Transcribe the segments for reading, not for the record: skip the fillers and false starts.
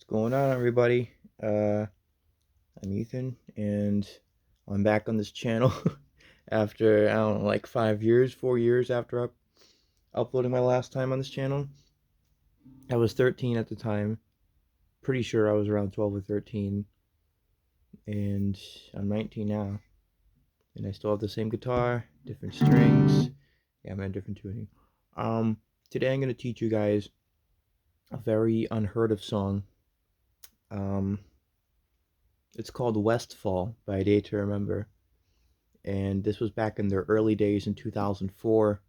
Going on, everybody? I'm Ethan, and I'm back on this channel after, I don't know, like 5 years, 4 years after uploading my last time on this channel. I was 13 at the time. Pretty sure I was around 12 or 13, and I'm 19 now. And I still have the same guitar, different strings. Yeah, I'm in a different tuning. Today I'm going to teach you guys a very unheard of song. It's called Westfall by ADTR member. And this was back in their early days in 2004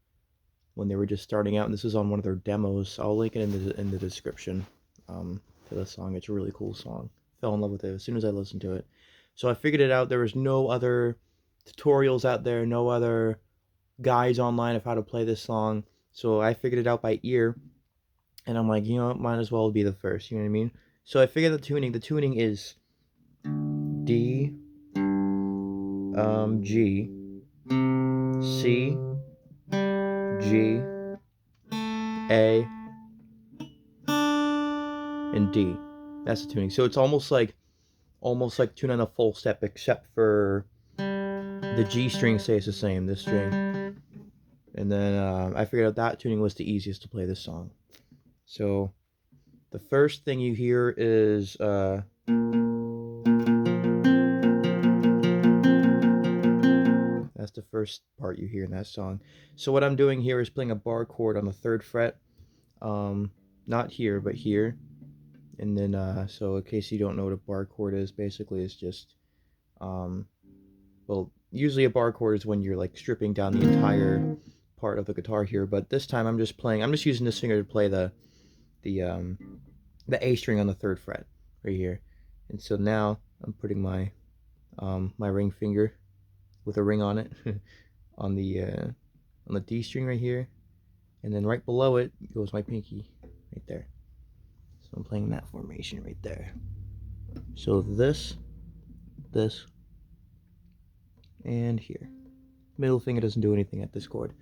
when they were just starting out, and this is on one of their demos. I'll link it in the description to the song. It's a really cool song. Fell in love with it as soon as I listened to it. So I figured it out. There was no other tutorials out there, no other guides online of how to play this song. So I figured it out by ear, and I'm like, you know what, might as well be the first, you know what I mean? So I figured the tuning is D, G, C, G, A, and D. That's the tuning. So it's almost like tuning a full step, except for the G string stays the same, this string. And then I figured out that tuning was the easiest to play this song. So the first thing you hear is that's the first part you hear in that song. So what I'm doing here is playing a bar chord on the 3rd fret. Not here, but here. And then, so in case you don't know what a bar chord is, basically it's just, well, usually a bar chord is when you're like stripping down the entire part of the guitar here, but this time I'm just using this finger to play the A string on the 3rd fret right here. And so now I'm putting my my ring finger with a ring on it on the D string right here, and then right below it goes my pinky right there. So I'm playing that formation right there. So this, and here. Middle finger doesn't do anything at this chord.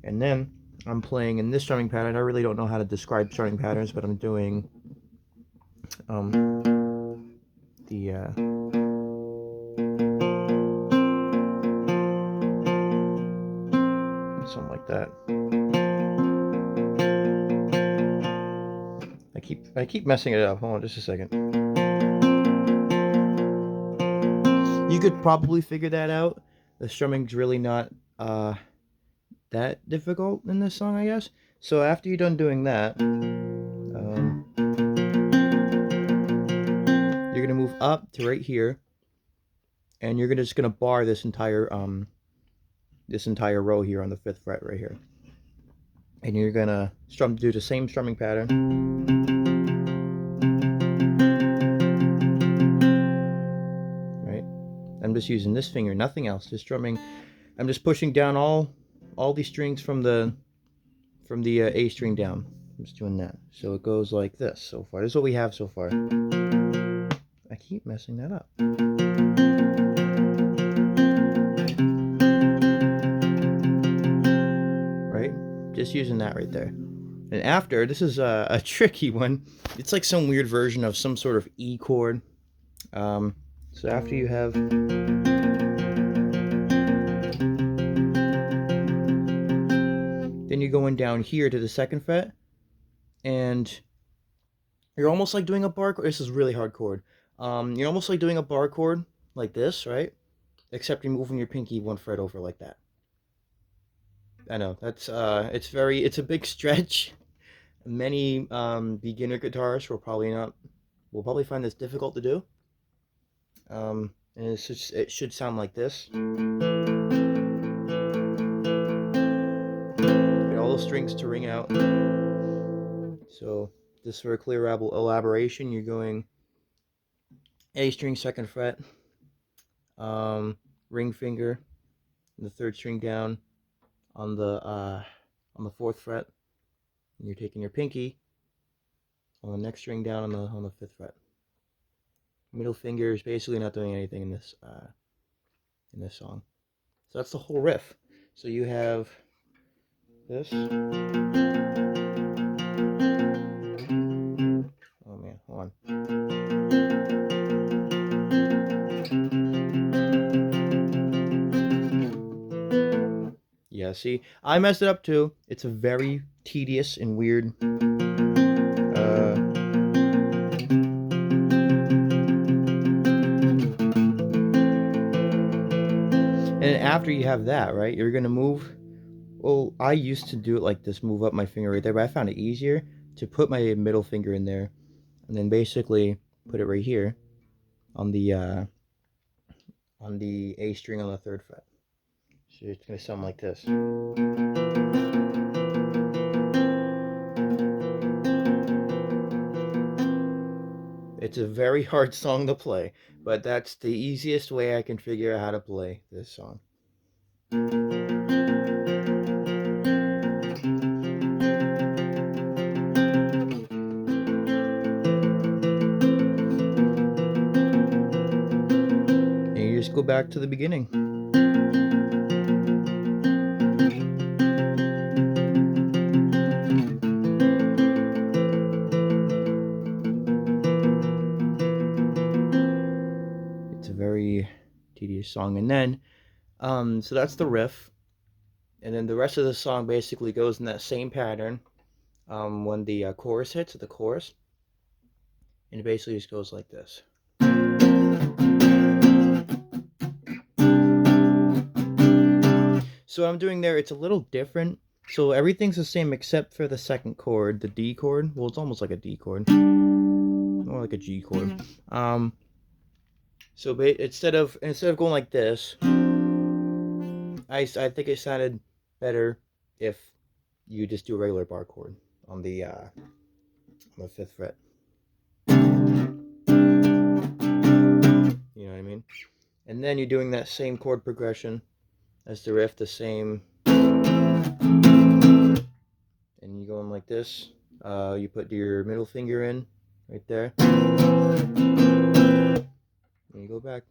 And then I'm playing in this strumming pattern. I really don't know how to describe strumming patterns, but I'm doing the something like that. I keep messing it up. Hold on just a second. You could probably figure that out. The strumming's really not that difficult in this song, I guess. So after you're done doing that, you're gonna move up to right here, and you're just gonna bar this entire row here on the 5th fret right here, and you're gonna do the same strumming pattern. Right? I'm just using this finger, nothing else, just strumming. I'm just pushing down all these strings from the A string down. I'm just doing that. So it goes like this so far. This is what we have so far. I keep messing that up. Right? Just using that right there. And after, this is a tricky one. It's like some weird version of some sort of E chord. So after you have then you're going down here to the 2nd fret, and you're almost like doing a bar chord. This is really hard chord. You're almost like doing a bar chord like this, right? Except you're moving your pinky 1 fret over like that. I know that's it's a big stretch. Many beginner guitarists will probably find this difficult to do. And it should sound like this. Get all the strings to ring out. So just for a clear elaboration, you're going A string 2nd fret, ring finger, and the 3rd string down on the 4th fret. And you're taking your pinky on the next string down on the 5th fret. Middle finger is basically not doing anything in this song. So that's the whole riff. So you have this. Oh man, hold on. Yeah, see, I messed it up too. It's a very tedious and weird. And after you have that, right, you're gonna move. Well, I used to do it like this, move up my finger right there, but I found it easier to put my middle finger in there, and then basically put it right here on the A string on the 3rd fret. So it's gonna sound like this. It's a very hard song to play, but that's the easiest way I can figure out how to play this song. And you just go back to the beginning. It's a very tedious song. And then, so that's the riff. And then the rest of the song basically goes in that same pattern. When the chorus hits, the chorus, and it basically just goes like this. So what I'm doing there, it's a little different. So everything's the same except for the 2nd chord, the D chord. Well, it's almost like a D chord, more like a G chord. So instead of going like this, I think it sounded better if you just do a regular bar chord on the 5th fret. You know what I mean? And then you're doing that same chord progression as the riff, the same, and you go in like this. You put your middle finger in right there, and you go back.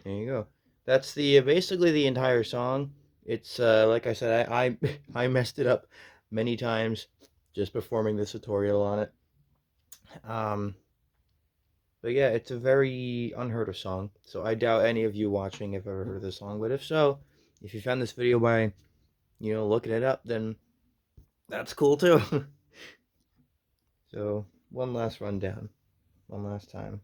There you go. That's the basically the entire song. It's like I said, I messed it up many times just performing this tutorial on it. But yeah, it's a very unheard of song. So I doubt any of you watching have ever heard of this song. But if so, if you found this video by, looking it up, then that's cool too. So one last rundown, one last time.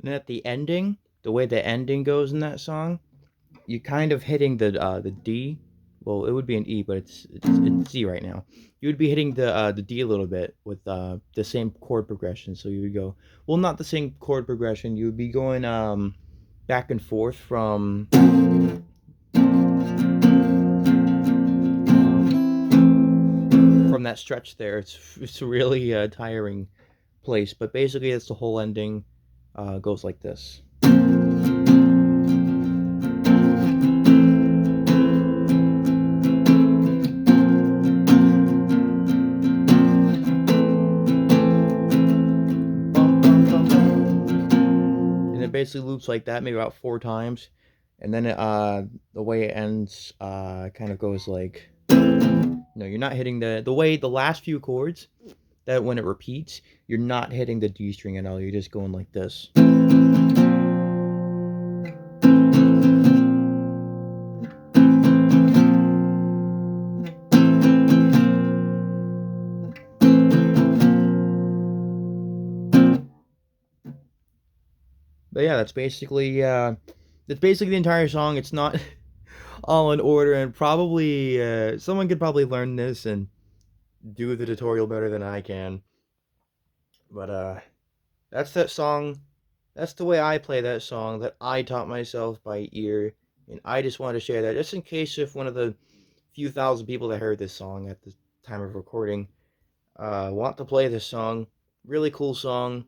And at the ending, the way the ending goes in that song, you kind of hitting the D. Well, it would be an E, but it's C right now. You would be hitting the D a little bit with the same chord progression. So you would go, well, not the same chord progression. You would be going back and forth from that stretch there. It's a really tiring place, but basically that's the whole ending. Goes like this. And it basically loops like that, maybe about 4 times, and then the way it ends kind of goes like, no, you're not hitting the way the last few chords, that when it repeats, you're not hitting the D string at all. You're just going like this. yeah, that's basically the entire song. It's not all in order, and probably someone could probably learn this and do the tutorial better than I can. But that's that song. That's the way I play that song that I taught myself by ear, and I just wanted to share that just in case if one of the few thousand people that heard this song at the time of recording want to play this song. Really cool song.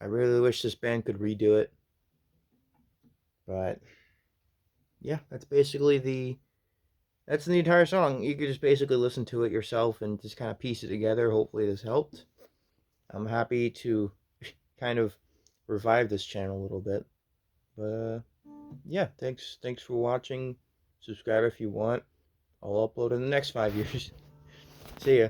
I really wish this band could redo it, but yeah, that's the entire song. You could just basically listen to it yourself and just kind of piece it together. Hopefully this helped. I'm happy to kind of revive this channel a little bit. But yeah, thanks for watching. Subscribe if you want. I'll upload in the next 5 years. See ya.